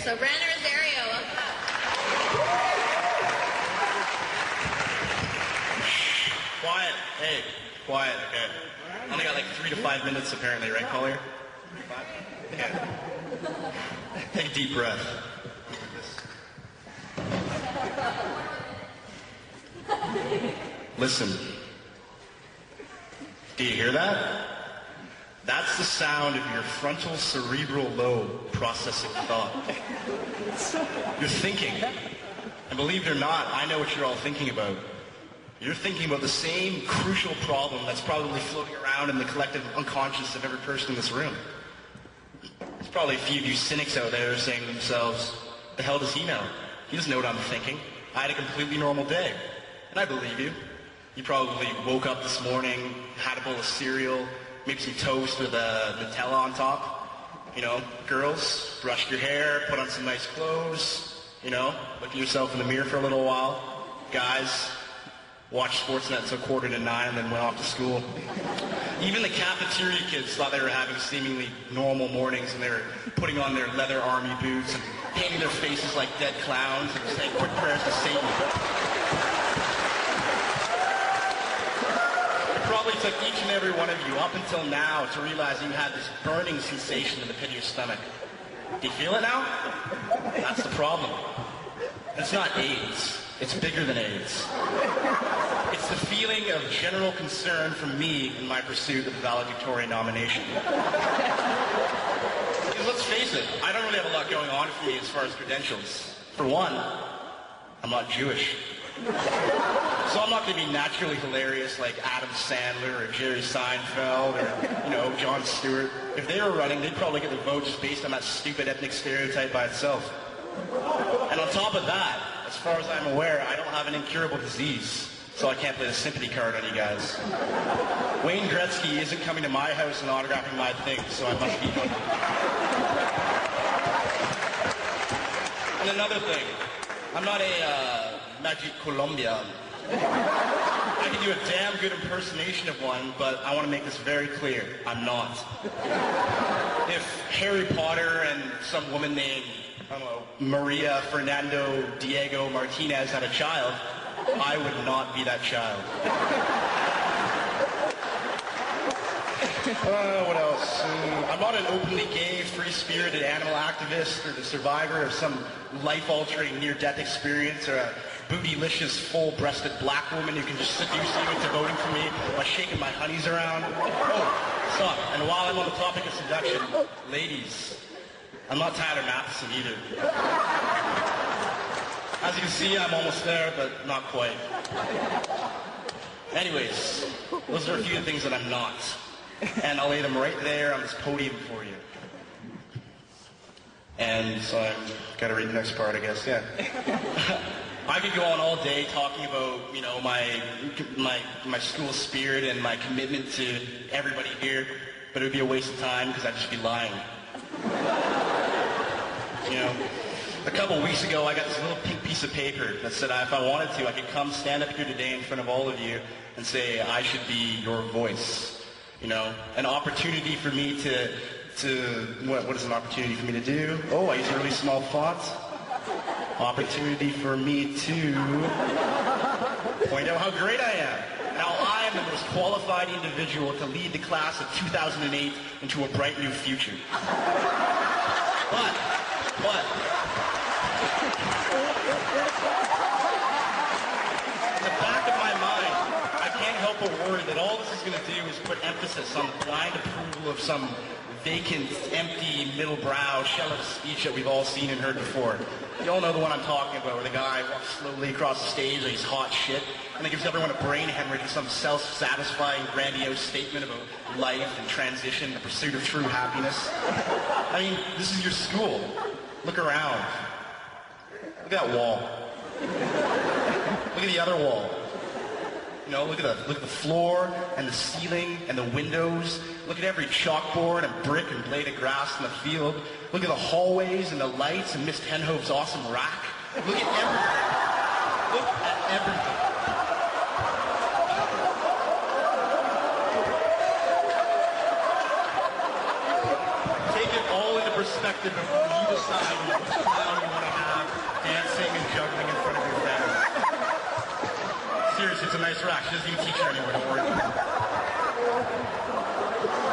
So Brandon Rosario, welcome up. Quiet. Hey, quiet. Okay. Only got like 3 to 5 minutes apparently, right, Collier? 5? Okay. Take a deep breath. Listen. Do you hear that? That's the sound of your frontal cerebral lobe processing thought. You're thinking. And believe it or not, I know what you're all thinking about. You're thinking about the same crucial problem that's probably floating around in the collective unconscious of every person in this room. There's probably a few of you cynics out there saying to themselves, the hell does he know? He doesn't know what I'm thinking. I had a completely normal day. And I believe you. You probably woke up this morning, had a bowl of cereal, maybe some toast with Nutella on top. You know, girls, brushed your hair, put on some nice clothes, you know, look at yourself in the mirror for a little while. Guys, watched Sportsnet until 8:45 and then went off to school. Even the cafeteria kids thought they were having seemingly normal mornings, and they were putting on their leather army boots and painting their faces like dead clowns and saying quick prayers to Satan. It probably took each and every one of you up until now to realize you had this burning sensation in the pit of your stomach. Do you feel it now? That's the problem. It's not AIDS. It's bigger than AIDS. It's the feeling of general concern from me in my pursuit of the Valedictorian nomination. Because let's face it, I don't really have a lot going on for me as far as credentials. For one, I'm not Jewish. So I'm not going to be naturally hilarious like Adam Sandler or Jerry Seinfeld or, you know, Jon Stewart. If they were running, they'd probably get the vote just based on that stupid ethnic stereotype by itself. And on top of that, as far as I'm aware, I don't have an incurable disease, so I can't play the sympathy card on you guys. Wayne Gretzky isn't coming to my house and autographing my things, so I must be good. And another thing, I'm not a Magic Colombian. I can do a damn good impersonation of one, but I want to make this very clear, I'm not. If Harry Potter and some woman named, I don't know, Maria Fernando Diego Martinez had a child, I would not be that child. What else? I'm not an openly gay, free-spirited animal activist or the survivor of some life-altering near-death experience or a bootylicious, full-breasted black woman who can just seduce you into voting for me by shaking my honeys around. Oh, stop. And while I'm on the topic of seduction, ladies, I'm not Tyler Matheson either. As you can see, I'm almost there, but not quite. Anyways, those are a few things that I'm not. And I'll lay them right there on this podium for you. And so I've got to read the next part, I guess, yeah. I could go on all day talking about, you know, my school spirit and my commitment to everybody here, but it would be a waste of time because I'd just be lying. You know, a couple weeks ago, I got this little pink piece of paper that said if I wanted to, I could come stand up here today in front of all of you and say I should be your voice. You know, an opportunity for me to what is an opportunity for me to do? Oh, I use a really small font. Opportunity for me to point out how great I am. How I am the most qualified individual to lead the class of 2008 into a bright new future. But, in the back of my mind, I can't help but worry that all this is going to do is put emphasis on the blind approval of some vacant, empty, middle brow shell of a speech that we've all seen and heard before. You all know the one I'm talking about, where the guy walks slowly across the stage like he's hot shit, and then gives everyone a brain hemorrhage with some self-satisfying, grandiose statement about life and transition, the pursuit of true happiness. I mean, this is your school. Look around. Look at that wall. Look at the other wall. You know, look at the floor and the ceiling and the windows. Look at every chalkboard and brick and blade of grass in the field. Look at the hallways and the lights and Miss Tenhove's awesome rack. Look at everything. Look at everything. Take it all into perspective. perspective of you decide which clown you want to have dancing and juggling in front of your family. Seriously, it's a nice rack. She doesn't even teach it anymore, don't worry.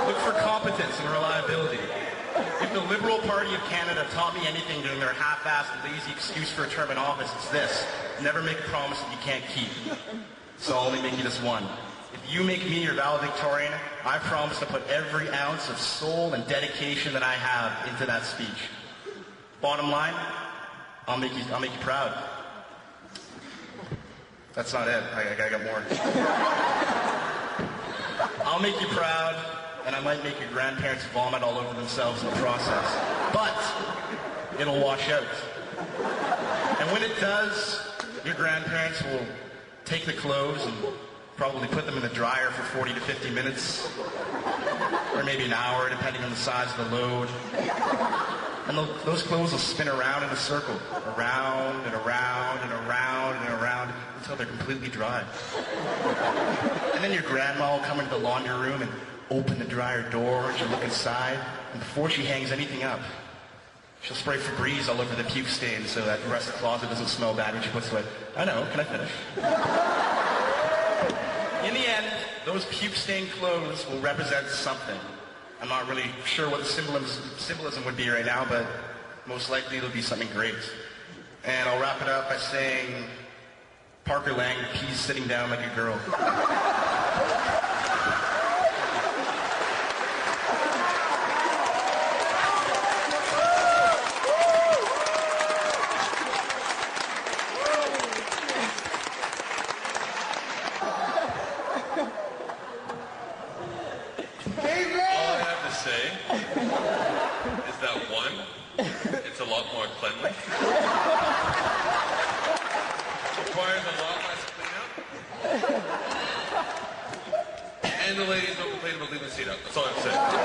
Look for competence and reliability. If the Liberal Party of Canada taught me anything during their half-assed, lazy excuse for a term in office, it's this. Never make a promise that you can't keep. So I'll only make you this one. If you make me your valedictorian, I promise to put every ounce of soul and dedication that I have into that speech. Bottom line, I'll make you proud. That's not it. I got more. I'll make you proud, and I might make your grandparents vomit all over themselves in the process. But it'll wash out. And when it does, your grandparents will take the clothes and probably put them in the dryer for 40 to 50 minutes, or maybe an hour, depending on the size of the load. And those clothes will spin around in a circle, around and around and around and around, until they're completely dry. And then your grandma will come into the laundry room and open the dryer door, and she'll look inside, and before she hangs anything up, she'll spray Febreze all over the puke stain so that the rest of the closet doesn't smell bad when she puts it away. I know, can I finish? In the end, those puke-stained clothes will represent something. I'm not really sure what the symbolism would be right now, but most likely it'll be something great. And I'll wrap it up by saying, Parker Lang, he's sitting down like a girl. Is that one, it's a lot more cleanly. Requires a lot less cleanup. And the ladies don't complain about leaving the seat up. That's all I'm saying.